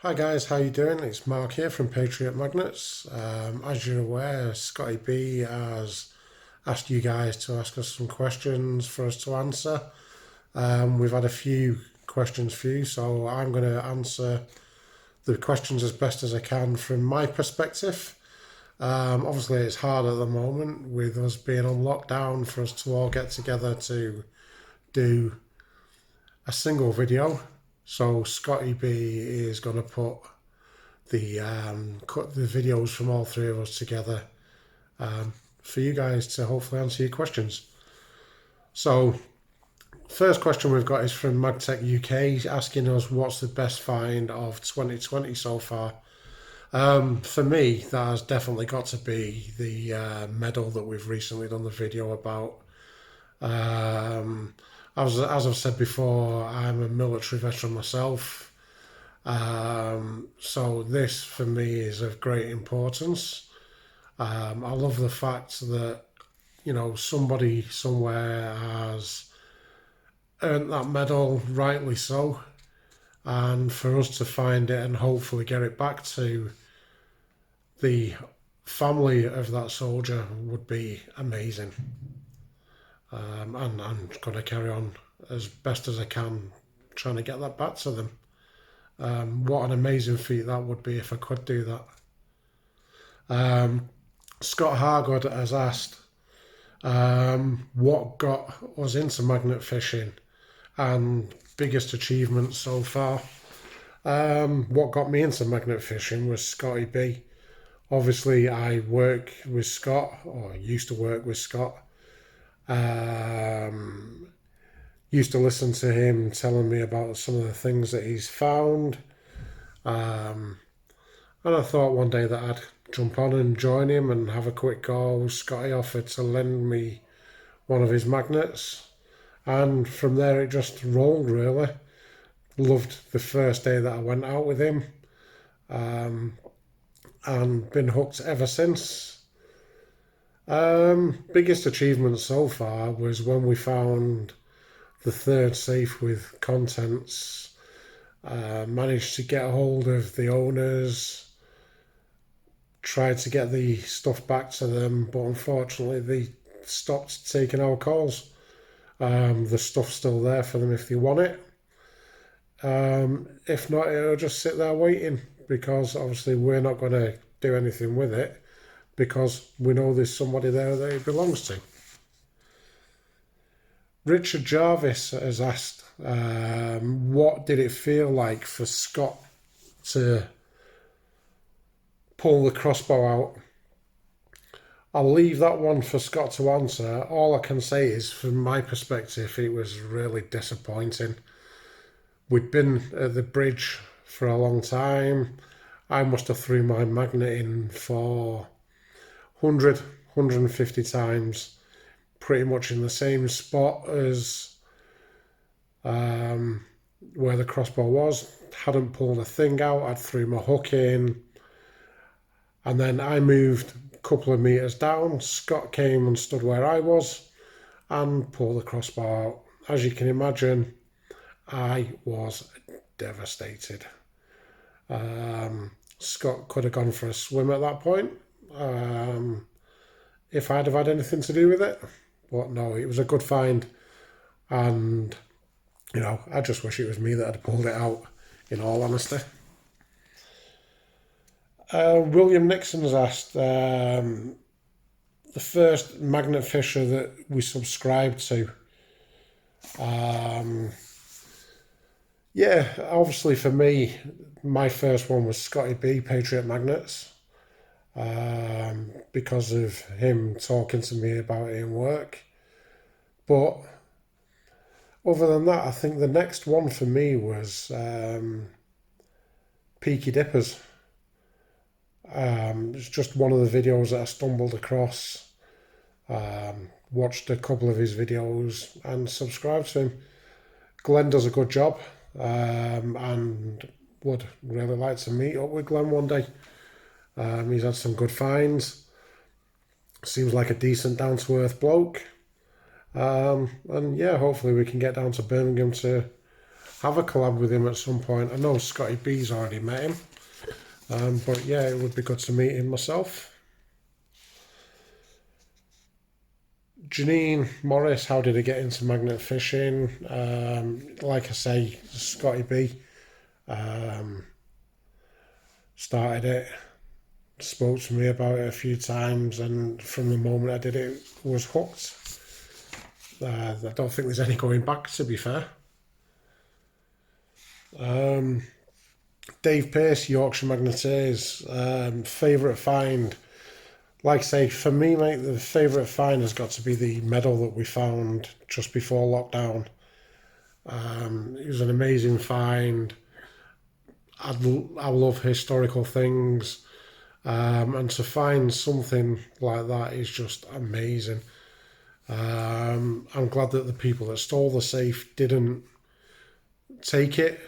Hi guys, how you doing? It's Mark here from Patriot Magnets. As you're aware, Scotty B has asked you guys to ask us some questions for us to answer. We've had a few questions for you, so I'm going to answer the questions as best as I can from my perspective. Obviously, it's hard at the moment with us being on lockdown for us to all get together to do a single video. So Scotty B is going to put the videos from all three of us together for you guys to hopefully answer your questions. So first question we've got is from MagTech UK asking us what's the best find of 2020 so far. For me, that has definitely got to be the medal that we've recently done the video about. As I've said before, I'm a military veteran myself. So this for me is of great importance. I love the fact that, somebody somewhere has earned that medal, rightly so. And for us to find it and hopefully get it back to the family of that soldier would be amazing. And I'm going to carry on as best as I can trying to get that back to them. What an amazing feat that would be if I could do that. Scott Hargod has asked what got us into magnet fishing and biggest achievement so far. What got me into magnet fishing was Scotty B. Obviously, I work with Scott, or used to work with Scott. Used to listen to him telling me about some of the things that he's found. And I thought one day that I'd jump on and join him and have a quick go. Scotty offered to lend me one of his magnets. And from there it just rolled, really. Loved the first day that I went out with him. And been hooked ever since. Biggest achievement so far was when we found the third safe with contents. Managed to get a hold of the owners, tried to get the stuff back to them, but unfortunately they stopped taking our calls. The stuff's still there for them if they want it. If not, it'll just sit there waiting, because obviously we're not going to do anything with it because we know there's somebody there that it belongs to. Richard Jarvis has asked, what did it feel like for Scott to pull the crossbow out? I'll leave that one for Scott to answer. All I can say is, from my perspective, it was really disappointing. We'd been at the bridge for a long time. I must have threw my magnet in for 100, 150 times, pretty much in the same spot as where the crossbow was. Hadn't pulled a thing out. I'd threw my hook in, and then I moved a couple of meters down. Scott came and stood where I was and pulled the crossbow out. As you can imagine, I was devastated. Scott could have gone for a swim at that point if I'd have had anything to do with it. But no, it was a good find. And, I just wish it was me that had pulled it out, in all honesty. William Nixon's asked, the first magnet fisher that we subscribed to. Yeah, obviously for me, my first one was Scotty B, Patriot Magnets, because of him talking to me about it in work. But other than that, I think the next one for me was Peaky Dippers. It's just one of the videos that I stumbled across, watched a couple of his videos and subscribed to him. Glenn does a good job, and would really like to meet up with Glenn one day. He's had some good finds. Seems like a decent, down-to-earth bloke. And yeah, hopefully we can get down to Birmingham to have a collab with him at some point. I know Scotty B's already met him, but yeah, it would be good to meet him myself. Janine Morris, how did I get into magnet fishing? Like I say, Scotty B started it, spoke to me about it a few times, and from the moment I did it, was hooked. I don't think there's any going back, to be fair. Dave Pearce, Yorkshire Magneteers, favourite find. Like I say, for me, mate, the favourite find has got to be the medal that we found just before lockdown. It was an amazing find. I love historical things, and to find something like that is just amazing. I'm glad that the people that stole the safe didn't take it.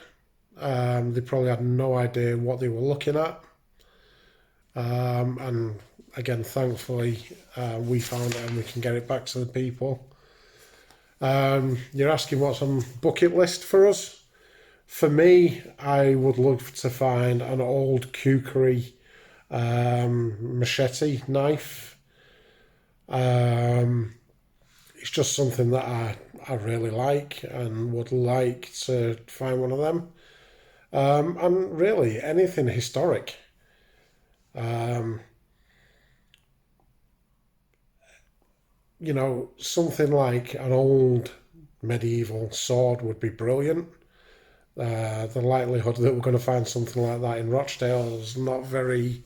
They probably had no idea what they were looking at. And again, thankfully, we found it and we can get it back to the people. You're asking what's on bucket list for us? For me, I would love to find an old kukri machete knife. It's just something that I really like and would like to find one of them. And really, anything historic. You know, something like an old medieval sword would be brilliant. The likelihood that we're going to find something like that in Rochdale is not very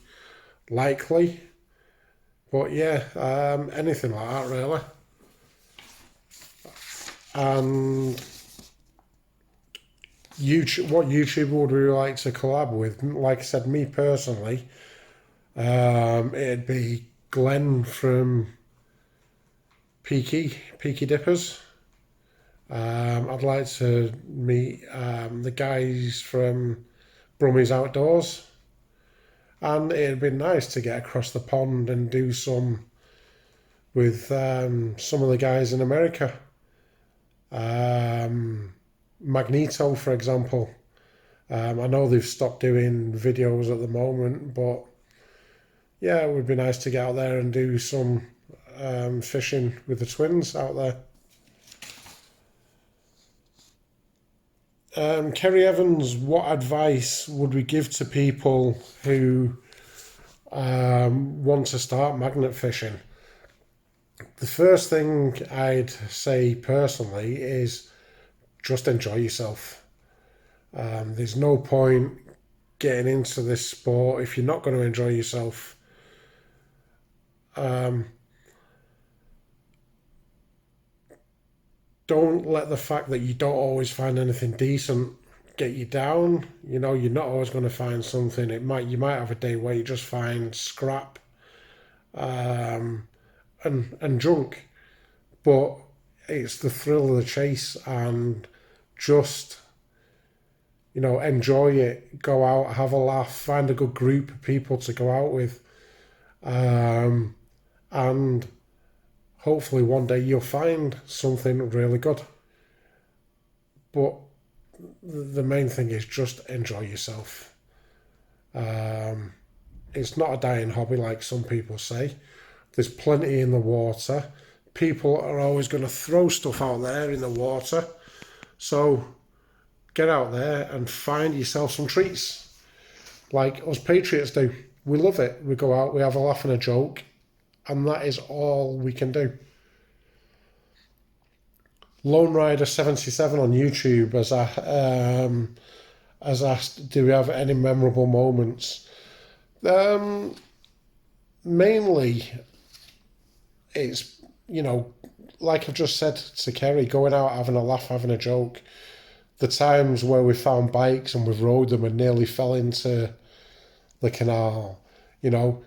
likely. But yeah, anything like that really. And YouTube, what YouTuber would we like to collab with? Like I said, me personally, it'd be Glenn from Peaky Dippers. I'd like to meet the guys from Brummie's Outdoors, and it'd be nice to get across the pond and do some with some of the guys in America. Magneto, for example. I know they've stopped doing videos at the moment, but yeah, it would be nice to get out there and do some fishing with the twins out there. Kerry Evans, what advice would we give to people who want to start magnet fishing? The first thing I'd say personally is just enjoy yourself. There's no point getting into this sport if you're not going to enjoy yourself. Don't let the fact that you don't always find anything decent get you down. You know, you're not always going to find something. You might have a day where you just find scrap and junk, but it's the thrill of the chase, and just, you know, enjoy it. Go out, have a laugh, find a good group of people to go out with, and hopefully one day you'll find something really good. But the main thing is just enjoy yourself. It's not a dying hobby like some people say. There's plenty in the water. People are always going to throw stuff out there in the water. So get out there and find yourself some treats. Like us Patriots do. We love it. We go out, we have a laugh and a joke, and that is all we can do. Lone Rider 77 on YouTube has asked, do we have any memorable moments? Mainly, it's, you know, like I've just said to Kerry, going out, having a laugh, having a joke. The times where we found bikes and we've rode them and nearly fell into the canal, you know,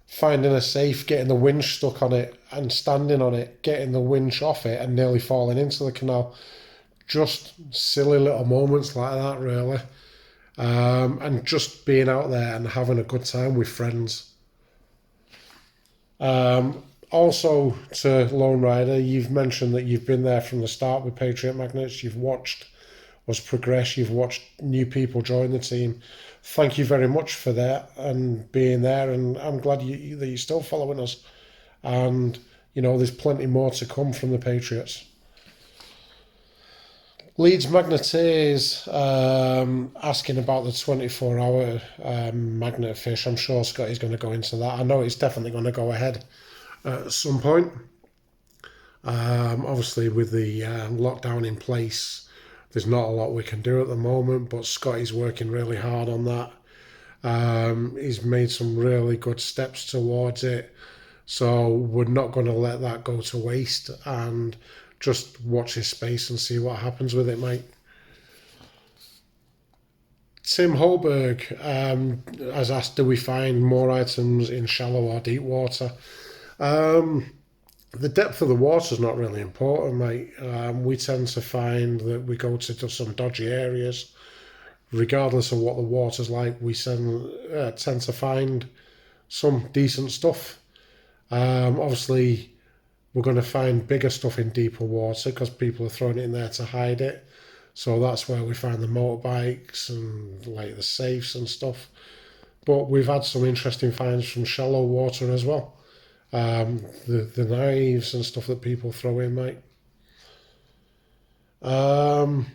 finding a safe, getting the winch stuck on it and standing on it, getting the winch off it and nearly falling into the canal. Just silly little moments like that, really. And just being out there and having a good time with friends. Also, to Lone Rider, you've mentioned that you've been there from the start with Patriot Magnets. You've watched us progress. You've watched new people join the team. Thank you very much for that and being there. And I'm glad that you're still following us. And there's plenty more to come from the Patriots. Leeds Magnetes asking about the 24-hour magnet fish. I'm sure Scotty's going to go into that. I know it's definitely going to go ahead at some point. Obviously, with the lockdown in place, there's not a lot we can do at the moment, but Scotty's working really hard on that. He's made some really good steps towards it. So we're not going to let that go to waste and just watch his space and see what happens with it, mate. Tim Holberg has asked, do we find more items in shallow or deep water? The depth of the water is not really important, mate. We tend to find that we go to some dodgy areas. Regardless of what the water's like, we tend to find some decent stuff. Obviously, we're going to find bigger stuff in deeper water because people are throwing it in there to hide it. So that's where we find the motorbikes and like the safes and stuff. But we've had some interesting finds from shallow water as well. The knives and stuff that people throw in, mate. That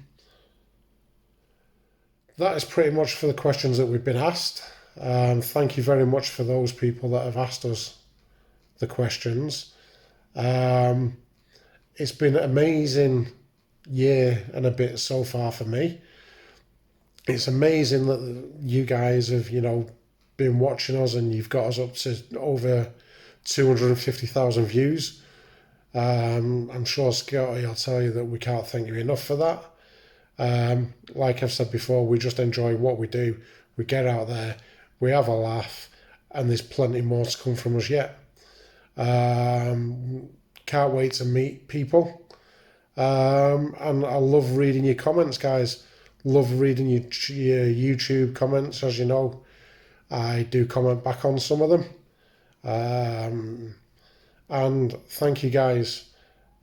is pretty much for the questions that we've been asked. Thank you very much for those people that have asked us the questions. It's been an amazing year and a bit so far for me. It's amazing that you guys have, been watching us and you've got us up to over 250,000 views. I'm sure Scotty will tell you that we can't thank you enough for that. Like I've said before, we just enjoy what we do. We get out there, we have a laugh, and there's plenty more to come from us yet. Can't wait to meet people. And I love reading your comments, guys. Love reading your YouTube comments. As you know, I do comment back on some of them. And thank you, guys.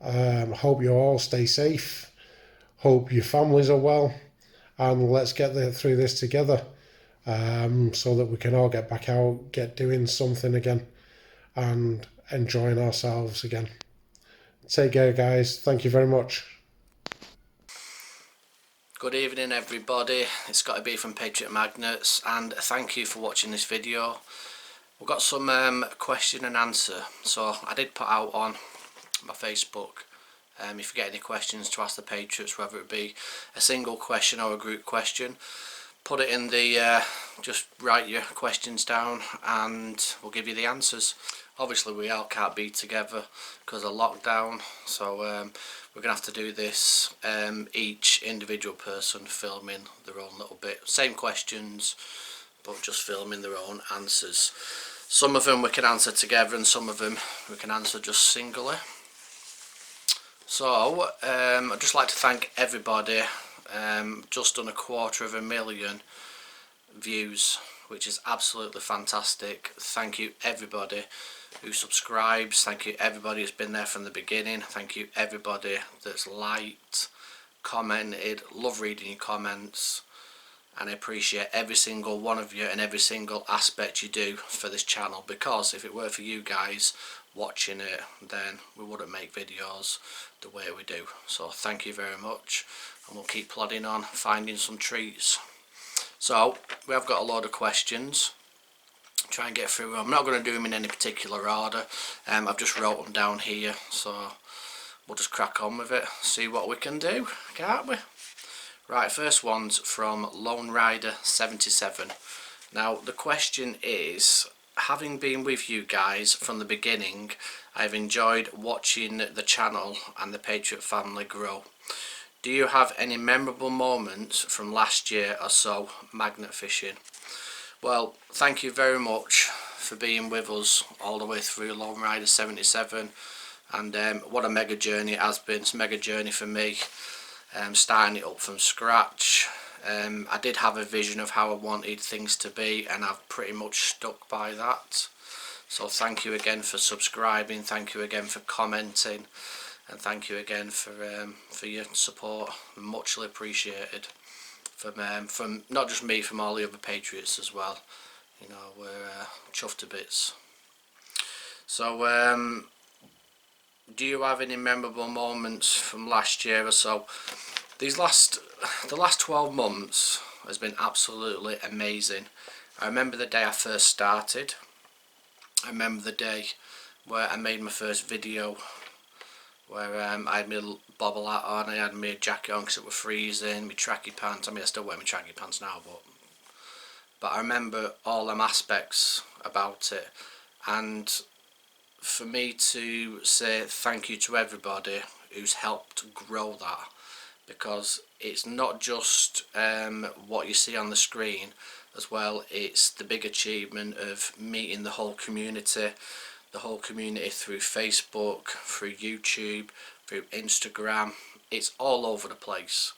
Hope you all stay safe. Hope your families are well. And let's get through this together so that we can all get back out, get doing something again, and enjoying ourselves again. Take care, guys. Thank you very much. Good evening, everybody. It's Scotty B from Patriot Magnets, and thank you for watching this video. We've got some question and answer. So I did put out on my Facebook, if you get any questions to ask the Patriots, whether it be a single question or a group question, put it in the, just write your questions down and we'll give you the answers. Obviously we all can't be together because of lockdown, so we're going to have to do this, each individual person filming their own little bit. Same questions, but just filming their own answers. Some of them we can answer together and some of them we can answer just singly. So, I'd just like to thank everybody. Just done 250,000 views, which is absolutely fantastic. Thank you everybody who subscribes, thank you everybody who's been there from the beginning, thank you everybody that's liked, commented. Love reading your comments, and I appreciate every single one of you and every single aspect you do for this channel, because if it were for you guys watching it, then we wouldn't make videos the way we do. So thank you very much, and we'll keep plodding on finding some treats. So we have got a load of questions. Try and get through them. I'm not going to do them in any particular order. I've just wrote them down here, so we'll just crack on with it, see what we can do, can't we? Right, first one's from Lone Rider 77. Now the question is, having been with you guys from the beginning, I've enjoyed watching the channel and the Patriot family grow. Do you have any memorable moments from last year or so magnet fishing? Well, thank you very much for being with us all the way through Lone Rider 77, and what a mega journey it has been. It's a mega journey for me, starting it up from scratch. I did have a vision of how I wanted things to be, and I've pretty much stuck by that. So thank you again for subscribing, thank you again for commenting, and thank you again for your support, muchly appreciated from not just me, from all the other Patriots as well. You know, we're chuffed to bits. So do you have any memorable moments from last year or so? The last 12 months has been absolutely amazing. I remember the day I first started. I remember the day where I made my first video, where I had my little bobble hat on, I had my jacket on because it was freezing, my tracky pants. I mean, I still wear my tracky pants now, but I remember all them aspects about it. And for me to say thank you to everybody who's helped grow that, because it's not just what you see on the screen as well, it's the big achievement of meeting the whole community through Facebook, through YouTube, through Instagram. It's all over the place,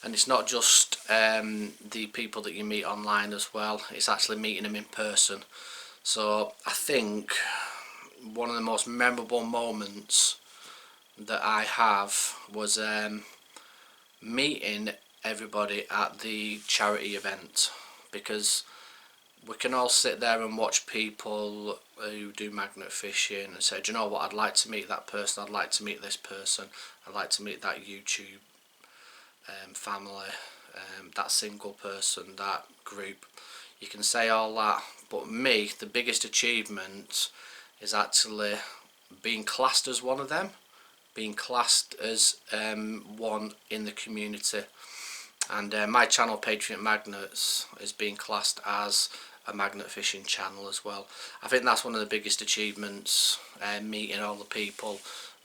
and it's not just the people that you meet online as well, it's actually meeting them in person. So I think one of the most memorable moments that I have was meeting everybody at the charity event, because we can all sit there and watch people who do magnet fishing and say, do you know what, I'd like to meet that person, I'd like to meet this person, I'd like to meet that YouTube family, that single person, that group. You can say all that, but me, the biggest achievement is actually being classed as one of them, being classed as one in the community. And my channel, Patriot Magnets, is being classed as a magnet fishing channel as well. I think that's one of the biggest achievements, meeting all the people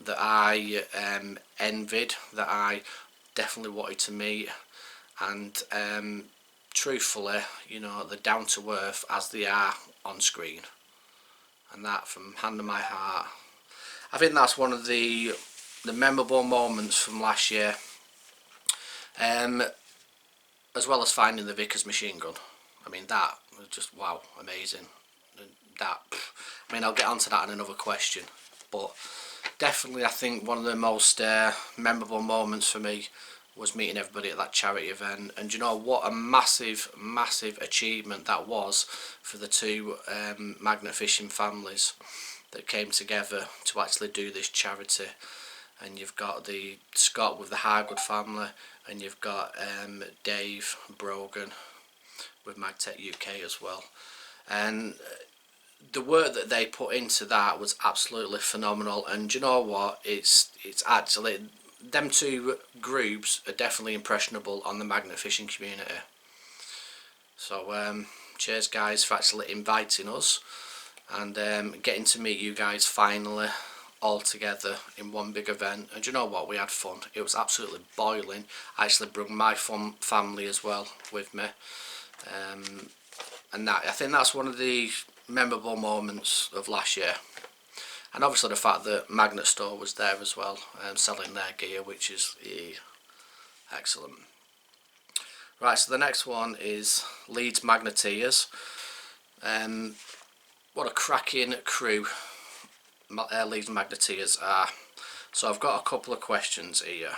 that I envied, that I definitely wanted to meet, and truthfully, you know, they're down to earth as they are on screen, and that from hand on my heart. I think that's one of the memorable moments from last year, as well as finding the Vickers machine gun. I mean, that was just wow, amazing. That, I mean, I'll get onto that in another question, but definitely I think one of the most memorable moments for me was meeting everybody at that charity event. And you know what a massive achievement that was for the two magnet fishing families that came together to actually do this charity. And you've got the Scott with the Hargood family, and you've got Dave Brogan with Magtech UK as well. And the work that they put into that was absolutely phenomenal. And you know what, it's actually, them two groups are definitely impressionable on the magnet fishing community. So cheers guys for actually inviting us, and getting to meet you guys finally all together in one big event. And you know what, we had fun. It was absolutely boiling. I actually brought my family as well with me, and that, I think that's one of the memorable moments of last year. And obviously the fact that Magnet Store was there as well, selling their gear, which is excellent. Right, so the next one is Leeds Magneteers. What a cracking crew Leeds Magneteers are. So I've got a couple of questions here.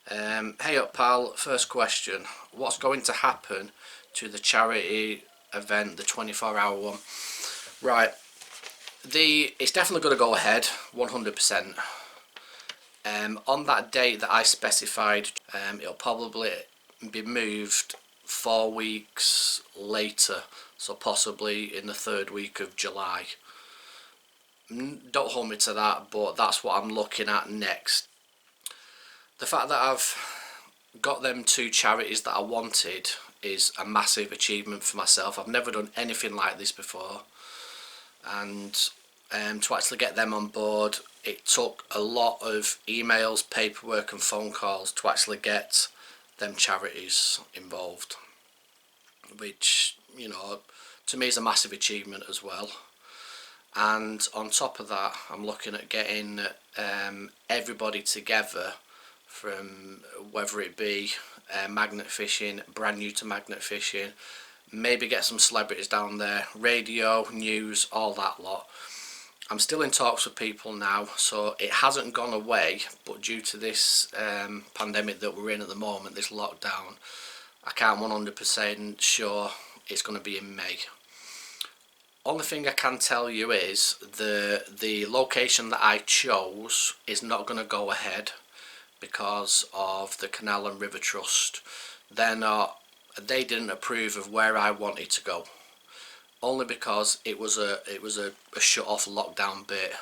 Hey up pal, first question, what's going to happen to the charity event, the 24-hour one? Right, it's definitely going to go ahead 100%. On that date that I specified, it'll probably be moved 4 weeks later, so possibly in the 3rd week of July. Don't hold me to that, but that's what I'm looking at next. The fact that I've got them two charities that I wanted is a massive achievement for myself. I've never done anything like this before, and to actually get them on board, it took a lot of emails, paperwork and phone calls to actually get them charities involved, which, you know, to me is a massive achievement as well. And on top of that, I'm looking at getting everybody together, from whether it be magnet fishing, brand new to magnet fishing, maybe get some celebrities down there, radio, news, all that lot. I'm still in talks with people now, so it hasn't gone away, but due to this pandemic that we're in at the moment, this lockdown, I can't 100% sure it's going to be in May. Only thing I can tell you is the location that I chose is not going to go ahead because of the Canal and River Trust. They didn't approve of where I wanted to go, only because it was a shut off lockdown bit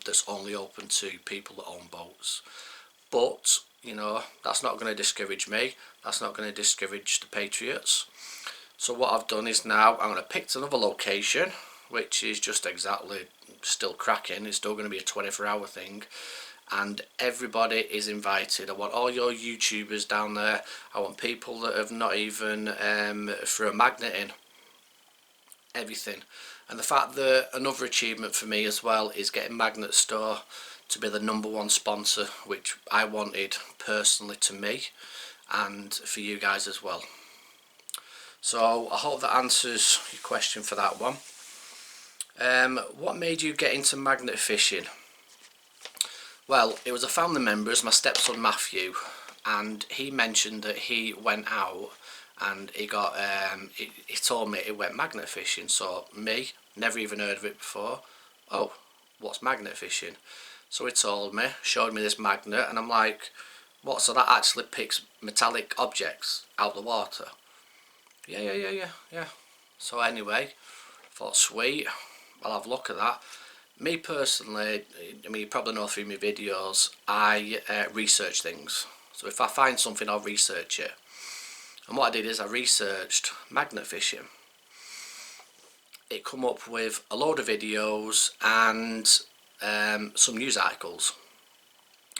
that's only open to people that own boats. But you know, that's not going to discourage me, that's not going to discourage the Patriots. So what I've done is now I'm going to pick another location, which is just exactly still cracking. It's still going to be a 24-hour thing, and everybody is invited. I want all your YouTubers down there. I want people that have not even threw a magnet in. Everything. And the fact that another achievement for me as well is getting Magnet Store to be the #1 sponsor, which I wanted personally to me and for you guys as well. So I hope that answers your question for that one. What made you get into magnet fishing? Well, it was a family member, my stepson Matthew, and he mentioned that he went out and he got he told me he went magnet fishing. So me, never even heard of it before. Oh, what's magnet fishing? So he told me, showed me this magnet, and I'm like, what, so that actually picks metallic objects out the water? Yeah. So anyway, thought sweet, I'll have a look at that. Me personally, I mean, you probably know through my videos, I research things. So if I find something, I'll research it. And what I did is I researched magnet fishing. It come up with a load of videos and some news articles.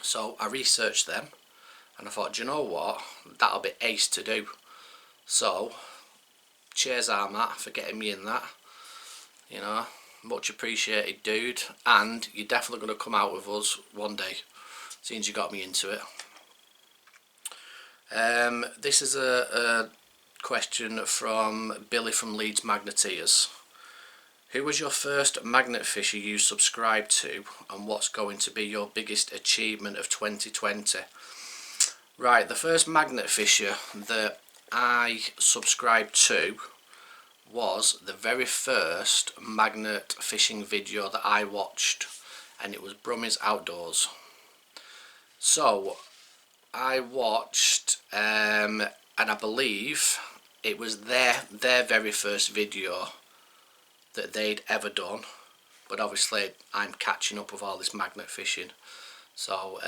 So I researched them and I thought, do you know what, that'll be ace to do. So cheers Armat for getting me in that, you know, much appreciated dude, and you're definitely going to come out with us one day, since you got me into it. This is a question from Billy from Leeds Magneteers. Who was your first magnet fisher you subscribed to, and what's going to be your biggest achievement of 2020? Right, the first magnet fisher that I subscribed to was the very first magnet fishing video that I watched, and it was Brummie's Outdoors. So I watched and I believe it was their very first video that they'd ever done, but obviously I'm catching up with all this magnet fishing, so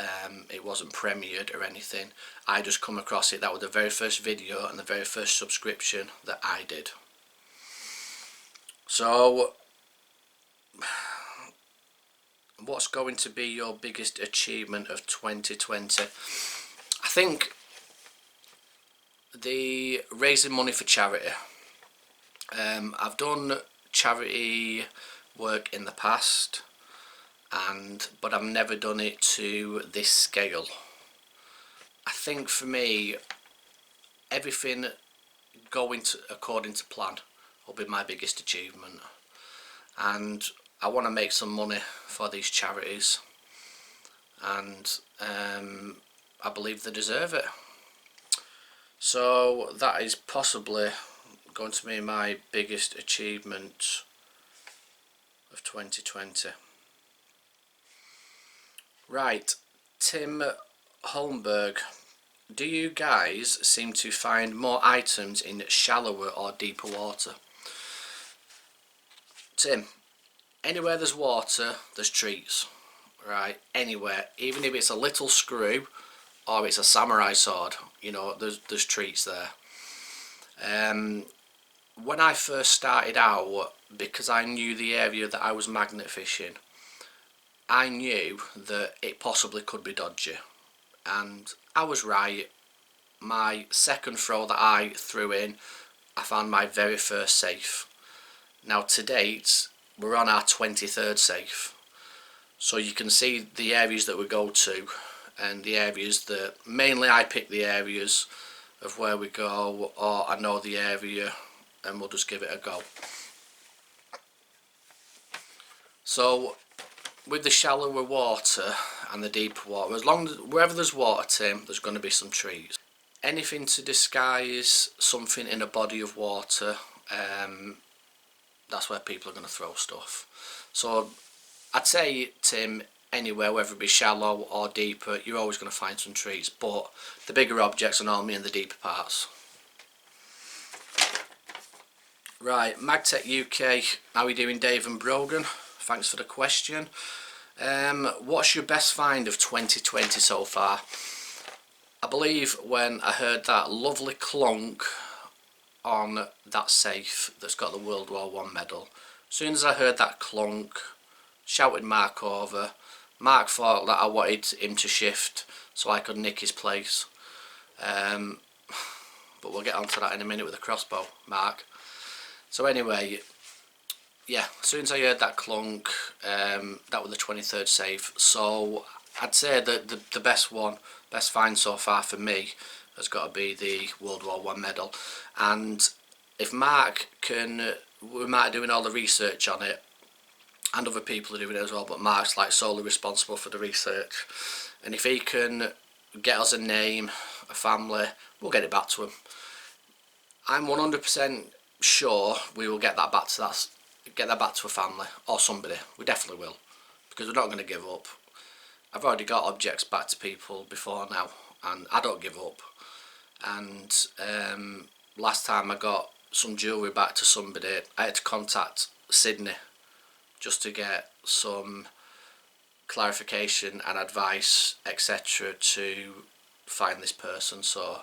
it wasn't premiered or anything. I just come across it. That was the very first video and the very first subscription that I did. So what's going to be your biggest achievement of 2020? I think the raising money for charity. I've done charity work in the past, but I've never done it to this scale. I think for me, everything going according to plan will be my biggest achievement, and I want to make some money for these charities, and I believe they deserve it. So that is possibly going to be my biggest achievement of 2020. Right, Tim Holmberg, do you guys seem to find more items in shallower or deeper water? Tim, anywhere there's water, there's treats, right? Anywhere, even if it's a little screw or it's a samurai sword, you know, there's treats there. When I first started out, because I knew the area that I was magnet fishing, I knew that it possibly could be dodgy, and I was right. My second throw that I threw in, I found my very first safe. Now to date, we're on our 23rd safe, so you can see the areas that we go to, and the areas that, mainly I pick the areas of where we go, or I know the area and we'll just give it a go. So with the shallower water and the deeper water, as long as wherever there's water, Tim, there's going to be some trees. Anything to disguise something in a body of water, that's where people are going to throw stuff. So I'd say, Tim, anywhere, whether it be shallow or deeper, you're always going to find some trees, but the bigger objects are normally in the deeper parts. Right, Magtech UK, how are we doing, Dave and Brogan? Thanks for the question. What's your best find of 2020 so far? I believe when I heard that lovely clunk on that safe that's got the World War I medal, as soon as I heard that clunk, shouted Marc over. Marc thought that I wanted him to shift so I could nick his place. But we'll get onto that in a minute with the crossbow, Marc. So anyway, yeah, as soon as I heard that clunk, that was the 23rd save. So I'd say that the best find so far for me has got to be the World War I medal. And if Marc can, we might be doing all the research on it, and other people are doing it as well, but Marc's like solely responsible for the research. And if he can get us a name, a family, we'll get it back to him. I'm 100% sure we will get that back to a family or somebody. We definitely will, because we're not going to give up. I've already got objects back to people before now, and I don't give up. And last time I got some jewellery back to somebody, I had to contact Sydney just to get some clarification and advice, etc., to find this person. So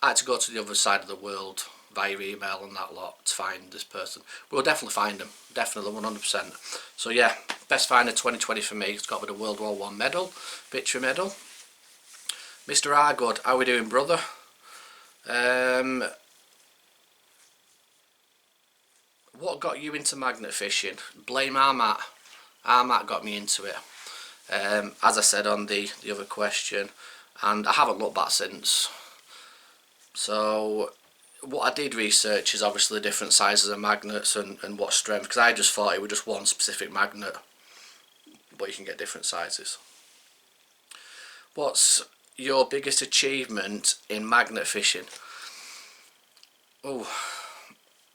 I had to go to the other side of the world via email and that lot to find this person. We'll definitely find him, definitely 100%. So yeah, best find of 2020 for me, it's got to be the World War I medal, victory medal. Mr. Argood, how we doing, brother? What got you into magnet fishing? Blame Armat. Armat got me into it. As I said on the other question, and I haven't looked back since. So what I did research is obviously the different sizes of magnets and what strength, because I just thought it was just one specific magnet, but you can get different sizes. What's your biggest achievement in magnet fishing? Oh,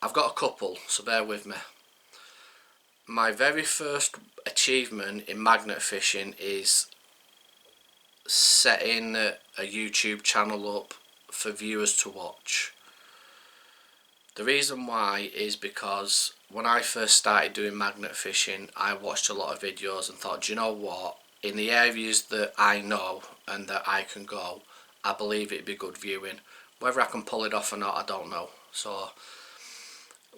I've got a couple, so bear with me. My very first achievement in magnet fishing is setting a YouTube channel up for viewers to watch. The reason why is because when I first started doing magnet fishing, I watched a lot of videos and thought, do you know what, in the areas that I know and that I can go, I believe it'd be good viewing. Whether I can pull it off or not, I don't know. So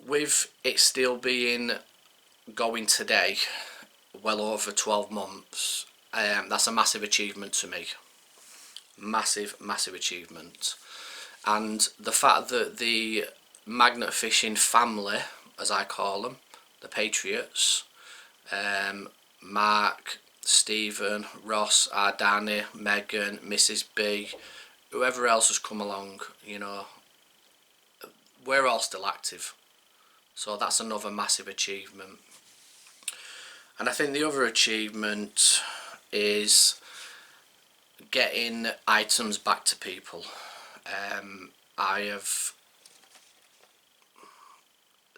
with it still being going today, well over 12 months, that's a massive achievement to me. Massive achievement. And the fact that the magnet fishing family, as I call them, the Patriots, Marc, Stephen, Ross, Ardani, Megan, Mrs. B, whoever else has come along, you know, we're all still active. So that's another massive achievement. And I think the other achievement is getting items back to people. I have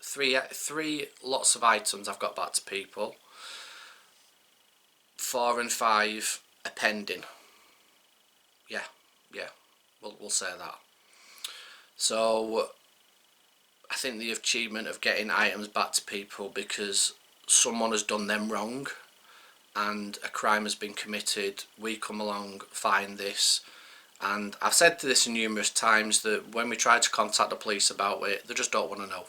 three lots of items I've got back to people. 4 and 5 are pending. Yeah, we'll say that. So I think the achievement of getting items back to people because someone has done them wrong and a crime has been committed, we come along, find this, and I've said this numerous times that when we try to contact the police about it, they just don't want to know.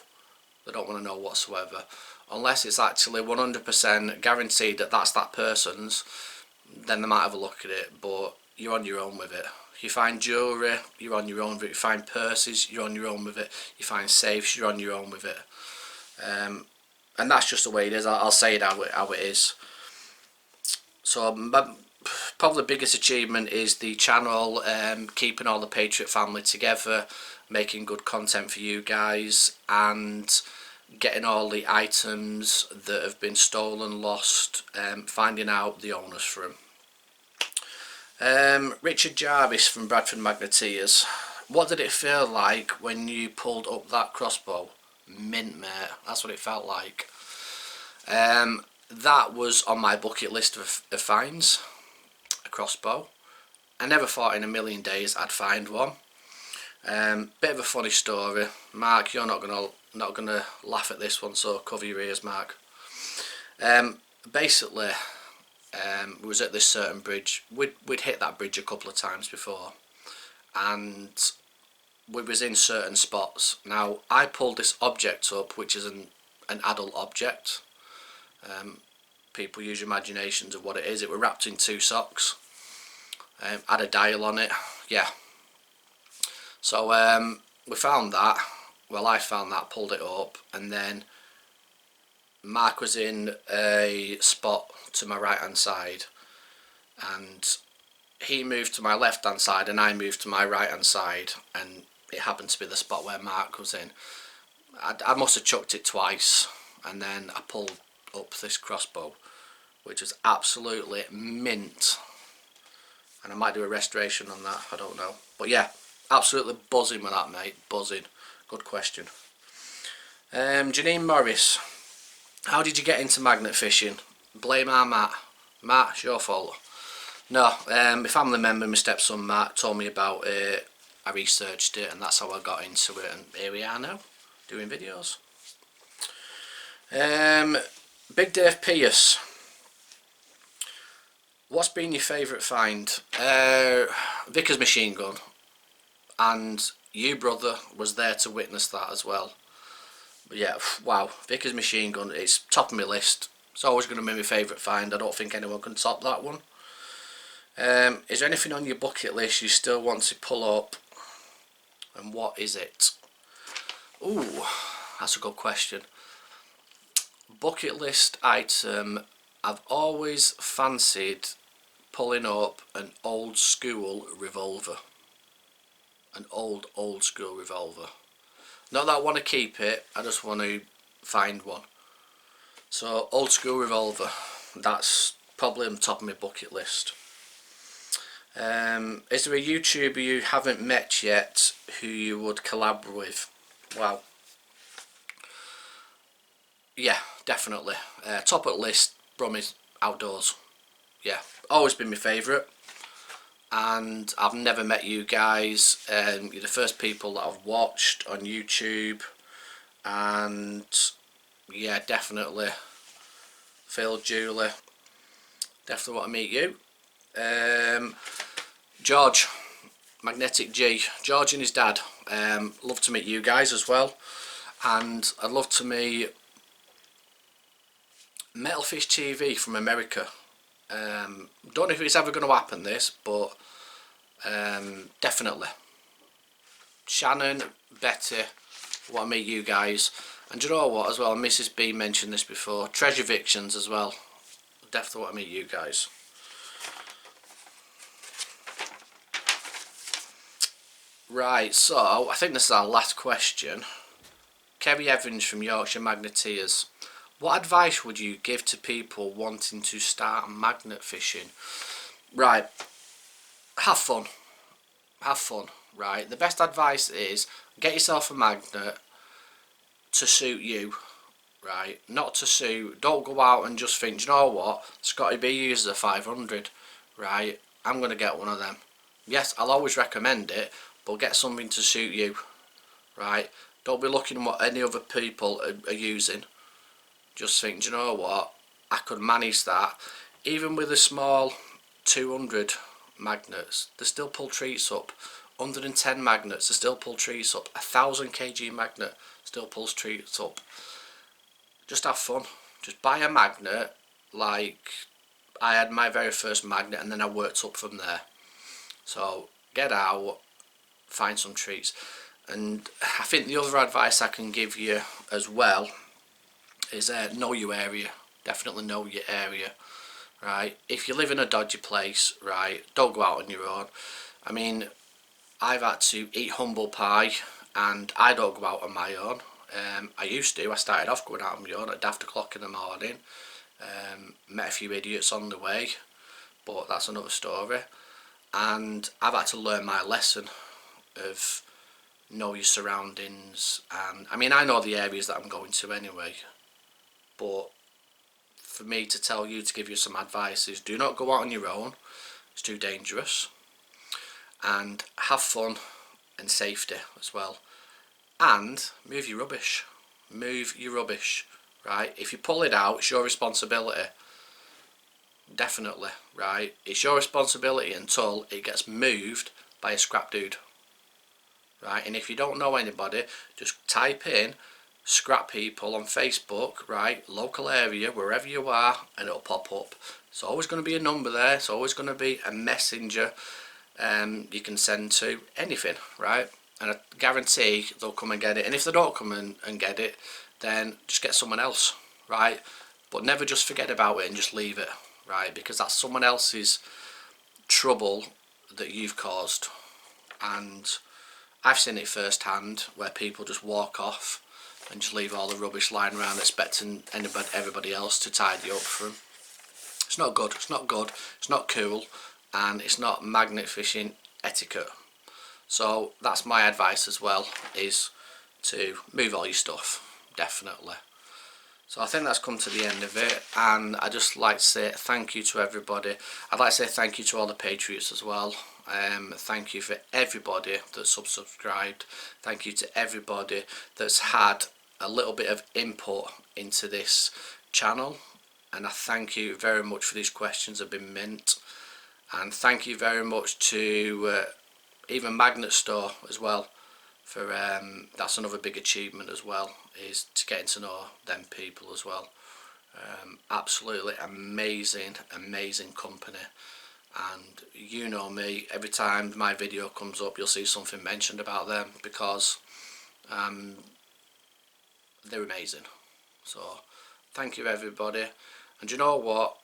They don't want to know whatsoever. Unless it's actually 100% guaranteed that that's that person's, then they might have a look at it, but you're on your own with it. You find jewellery, you're on your own with it. You find purses, you're on your own with it. You find safes, you're on your own with it. And that's just the way it is. I'll say it how it is. So probably the biggest achievement is the channel, keeping all the Patriot family together, making good content for you guys, and getting all the items that have been stolen, lost, finding out the owners for them. Richard Jarvis from Bradford Magneteers. What did it feel like when you pulled up that crossbow? Mint, mate. That's what it felt like. That was on my bucket list of finds, a crossbow. I never thought in a million days I'd find one. Bit of a funny story. Marc, you're not gonna laugh at this one, so cover your ears, Marc. Basically, we was at this certain bridge. We'd hit that bridge a couple of times before, and we was in certain spots. Now I pulled this object up, which is an adult object. People use your imaginations of what it is. It were wrapped in 2 socks. Had a dial on it. Yeah. So we found that. Well, I found that, pulled it up, and then Marc was in a spot to my right hand side, and he moved to my left hand side and I moved to my right hand side, and it happened to be the spot where Marc was in. I must have chucked it twice, and then I pulled up this crossbow, which was absolutely mint, and I might do a restoration on that, I don't know, but yeah, absolutely buzzing with that, mate, buzzing. Good question. Janine Morris, how did you get into magnet fishing? Blame our Matt. Matt, it's your fault. No, my family member, my stepson Matt, told me about it. I researched it, and that's how I got into it, and here we are now, doing videos. Big Dave Pierce, what's been your favourite find? Vickers machine gun, and you, brother, was there to witness that as well. But yeah, wow, Vickers machine gun is top of my list. It's always going to be my favourite find. I don't think anyone can top that one. Is there anything on your bucket list you still want to pull up, and what is it? Ooh, that's a good question. Bucket list item, I've always fancied pulling up an old school revolver. An old school revolver. Not that I want to keep it, I just want to find one. So old school revolver, that's probably on the top of my bucket list. Is there a YouTuber you haven't met yet who you would collab with? Wow. Yeah, definitely. Top of the list, Brummy's Outdoors. Yeah, always been my favourite. And I've never met you guys. You're the first people that I've watched on YouTube, and yeah, definitely Phil, Julie, definitely want to meet you. George, Magnetic G, George and his dad, love to meet you guys as well, and I'd love to meet Metalfish TV from America. Don't know if it's ever going to happen this, but definitely. Shannon, Betty, want to meet you guys. And do you know what as well, Mrs B mentioned this before, Treasure Victions as well. Definitely want to meet you guys. Right, so I think this is our last question. Kerry Evans from Yorkshire Magneteers. What advice would you give to people wanting to start magnet fishing? Right, have fun. Have fun, right? The best advice is get yourself a magnet to suit you, right? Not to suit, don't go out and just think, do you know what, Scotty B uses a 500, right? I'm going to get one of them. Yes, I'll always recommend it, but get something to suit you, right? Don't be looking at what any other people are using. Just think, do you know what, I could manage that. Even with a small 200 magnets, they still pull treats up. 110 magnets, they still pull treats up. 1000 kg magnet still pulls treats up. Just have fun. Just buy a magnet. Like I had my very first magnet, and then I worked up from there. So get out, find some treats. And I think the other advice I can give you as well is know your area. Definitely know your area, right? If you live in a dodgy place, right, don't go out on your own. I mean, I've had to eat humble pie, and I don't go out on my own. I used to. I started off going out on my own at daft o'clock in the morning. Met a few idiots on the way, but that's another story. And I've had to learn my lesson of know your surroundings. And I mean, I know the areas that I'm going to anyway, but for me to tell you, to give you some advice, is do not go out on your own. It's too dangerous. And have fun and safety as well. And move your rubbish. Move your rubbish, right? If you pull it out, it's your responsibility. Definitely, right? It's your responsibility until it gets moved by a scrap dude, right? And if you don't know anybody, just type in scrap people on Facebook, right? Local area, wherever you are, and it'll pop up. It's always going to be a number there. It's always going to be a messenger you can send to anything, right? And I guarantee they'll come and get it. And if they don't come and get it, then just get someone else, right? But never just forget about it and just leave it, right? Because that's someone else's trouble that you've caused. And I've seen it firsthand, where people just walk off and just leave all the rubbish lying around, expecting everybody else to tidy up for them. It's not good. It's not good. It's not cool, and it's not magnet fishing etiquette. So that's my advice as well, is to move all your stuff, definitely. So I think that's come to the end of it, and I'd just like to say thank you to everybody. I'd like to say thank you to all the Patriots as well. Thank you for everybody that's subscribed. Thank you to everybody that's had a little bit of input into this channel, and I thank you very much for these questions have been mint. And thank you very much to even Magnet Store as well, for that's another big achievement as well, is to getting to know them people as well. Absolutely amazing company. And you know me, every time my video comes up you'll see something mentioned about them, because they're amazing. So thank you everybody. And you know what,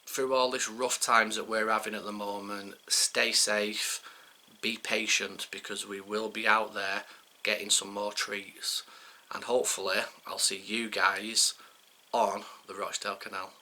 through all this rough times that we're having at the moment, stay safe, be patient, because we will be out there getting some more treats, and hopefully I'll see you guys on the Rochdale Canal.